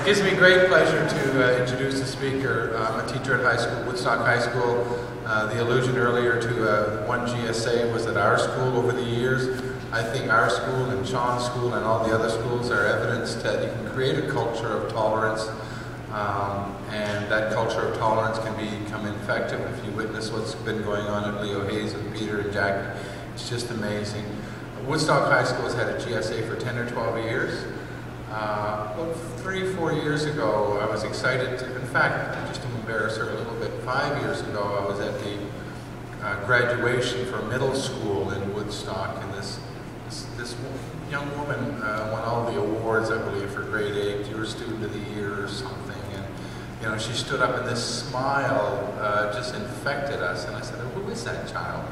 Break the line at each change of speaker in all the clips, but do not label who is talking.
It gives me great pleasure to introduce the speaker. I'm a teacher at high school, Woodstock High School. The allusion earlier to one GSA was at our school over the years. I think our school and Sean's school and all the other schools are evidence that you can create a culture of tolerance, and that culture of tolerance can become infective if you witness what's been going on at Leo Hayes and Peter and Jackie. It's just amazing. Woodstock High School has had a GSA for 10 or 12 years. About 3-4 years ago, I was excited to, in fact, just to embarrass her a little bit, 5 years ago, I was at the graduation for middle school in Woodstock, and this young woman won all the awards, I believe, for grade 8, you were student of the year or something, and you know, she stood up and this smile just infected us, and I said, "Who is that child?"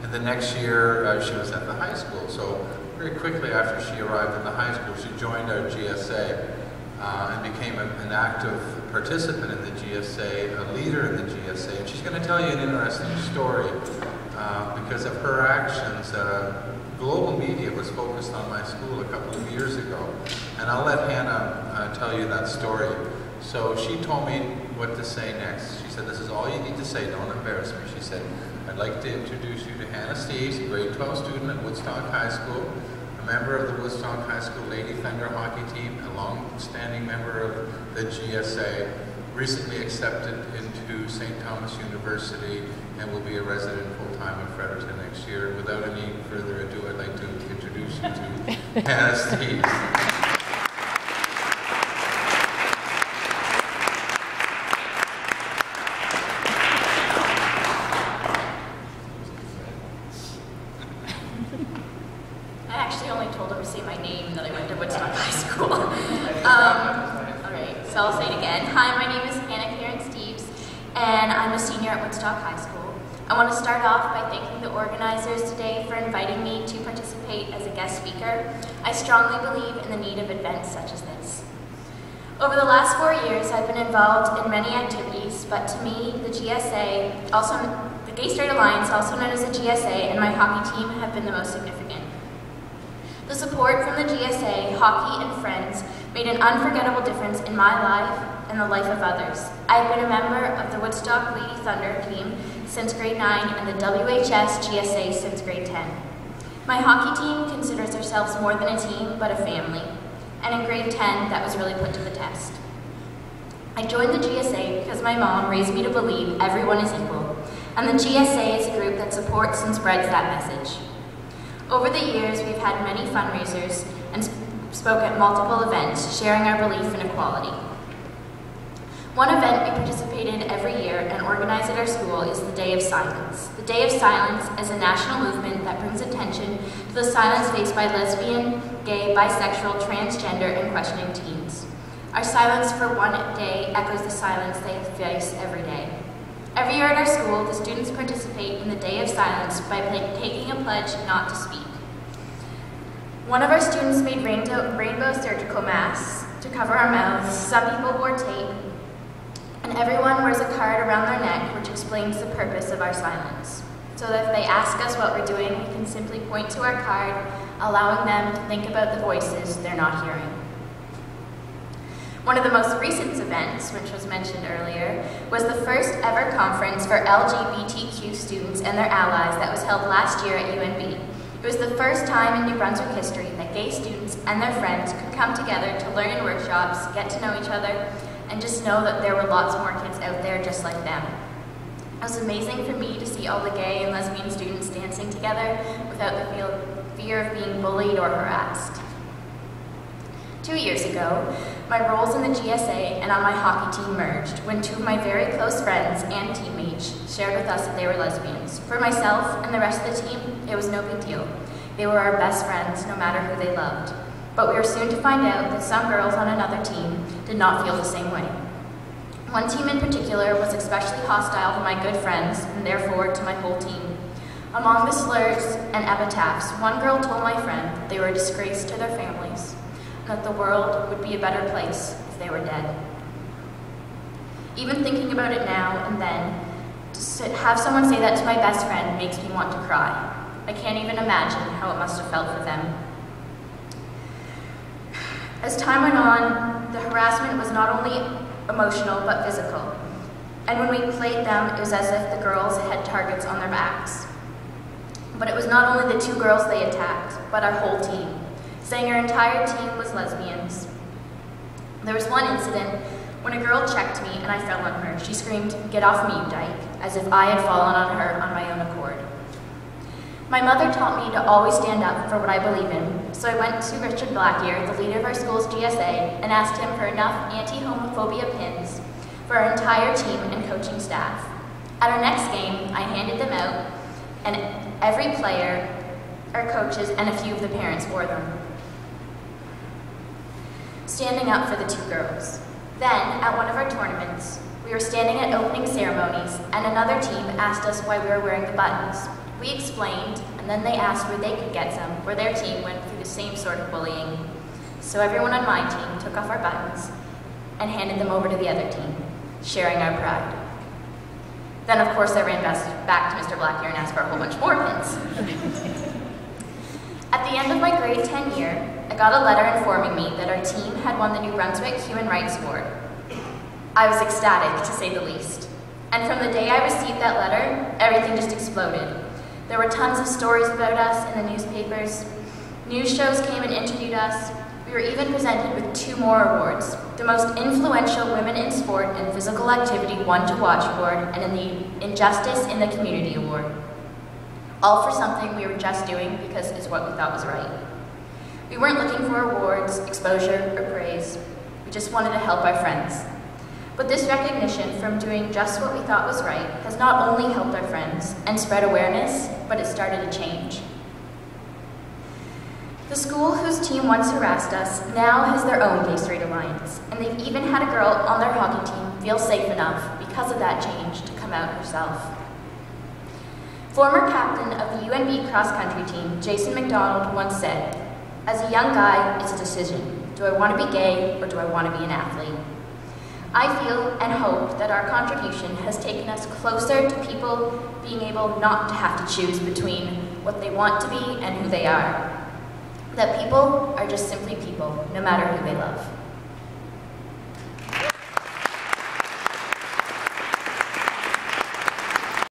And the next year, she was at the high school, so very quickly after she arrived at the high school, she joined our GSA and became an active participant in the GSA, a leader in the GSA. And she's going to tell you an interesting story because of her actions. Global media was focused on my school a couple of years ago, and I'll let Hannah tell you that story. So she told me what to say next. She said, "This is all you need to say, don't embarrass me." She said, "I'd like to introduce you to Hannah Steeves, a grade 12 student at Woodstock High School, a member of the Woodstock High School Lady Thunder hockey team, a long-standing member of the GSA, recently accepted into St. Thomas University, and will be a resident full-time in Fredericton next year." Without any further ado, I'd like to introduce you to Hannah Steeves.
So I'll say it again. Hi, my name is Hannah Karen Steeves, and I'm a senior at Woodstock High School. I want to start off by thanking the organizers today for inviting me to participate as a guest speaker. I strongly believe in the need of events such as this. Over the last 4 years, I've been involved in many activities, but to me, the GSA, also the Gay Straight Alliance, also known as the GSA, and my hockey team have been the most significant. The support from the GSA, hockey, and friends made an unforgettable difference in my life and the life of others. I've been a member of the Woodstock Lady Thunder team since grade 9 and the WHS GSA since grade 10. My hockey team considers ourselves more than a team, but a family. And in grade 10, that was really put to the test. I joined the GSA because my mom raised me to believe everyone is equal, and the GSA is a group that supports and spreads that message. Over the years, we've had many fundraisers and spoke at multiple events, sharing our belief in equality. One event we participated every year and organize at our school is the Day of Silence. The Day of Silence is a national movement that brings attention to the silence faced by lesbian, gay, bisexual, transgender, and questioning teens. Our silence for one day echoes the silence they face every day. Every year at our school, the students participate in the Day of Silence by taking a pledge not to speak. One of our students made rainbow surgical masks to cover our mouths. Some people wore tape, and everyone wears a card around their neck which explains the purpose of our silence. So that if they ask us what we're doing, we can simply point to our card, allowing them to think about the voices they're not hearing. One of the most recent events, which was mentioned earlier, was the first ever conference for LGBTQ students and their allies that was held last year at UNB. It was the first time in New Brunswick history that gay students and their friends could come together to learn in workshops, get to know each other, and just know that there were lots more kids out there just like them. It was amazing for me to see all the gay and lesbian students dancing together without the fear of being bullied or harassed. 2 years ago, my roles in the GSA and on my hockey team merged when two of my very close friends and teammates shared with us that they were lesbians. For myself and the rest of the team, it was no big deal. They were our best friends, no matter who they loved. But we were soon to find out that some girls on another team did not feel the same way. One team in particular was especially hostile to my good friends, and therefore to my whole team. Among the slurs and epitaphs, one girl told my friend that they were a disgrace to their families, that the world would be a better place if they were dead. Even thinking about it now and then, to have someone say that to my best friend makes me want to cry. I can't even imagine how it must have felt for them. As time went on, the harassment was not only emotional but physical. And when we played them, it was as if the girls had targets on their backs. But it was not only the two girls they attacked, but our whole team, saying our entire team was lesbians. There was one incident when a girl checked me and I fell on her. She screamed, "Get off me, you dyke," as if I had fallen on her on my own accord. My mother taught me to always stand up for what I believe in, so I went to Richard Blackier, the leader of our school's GSA, and asked him for enough anti-homophobia pins for our entire team and coaching staff. At our next game, I handed them out, and every player, our coaches, and a few of the parents wore them, standing up for the two girls. Then, at one of our tournaments, we were standing at opening ceremonies, and another team asked us why we were wearing the buttons. We explained, and then they asked where they could get some, where their team went through the same sort of bullying. So everyone on my team took off our buttons and handed them over to the other team, sharing our pride. Then, of course, I ran back to Mr. Blackier and asked for a whole bunch more pins. At the end of my grade 10 year, I got a letter informing me that our team had won the New Brunswick Human Rights Award. I was ecstatic, to say the least. And from the day I received that letter, everything just exploded. There were tons of stories about us in the newspapers. News shows came and interviewed us. We were even presented with 2 more awards: the Most Influential Women in Sport and Physical Activity One to Watch Award, and in the Injustice in the Community Award. All for something we were just doing because it's what we thought was right. We weren't looking for awards, exposure, or praise. We just wanted to help our friends. But this recognition from doing just what we thought was right has not only helped our friends and spread awareness, but it started a change. The school whose team once harassed us now has their own Gay Straight Alliance, and they've even had a girl on their hockey team feel safe enough because of that change to come out herself. Former captain of the UNB cross-country team, Jason McDonald, once said, "As a young guy, it's a decision. Do I want to be gay or do I want to be an athlete?" I feel and hope that our contribution has taken us closer to people being able not to have to choose between what they want to be and who they are. That people are just simply people, no matter who they love.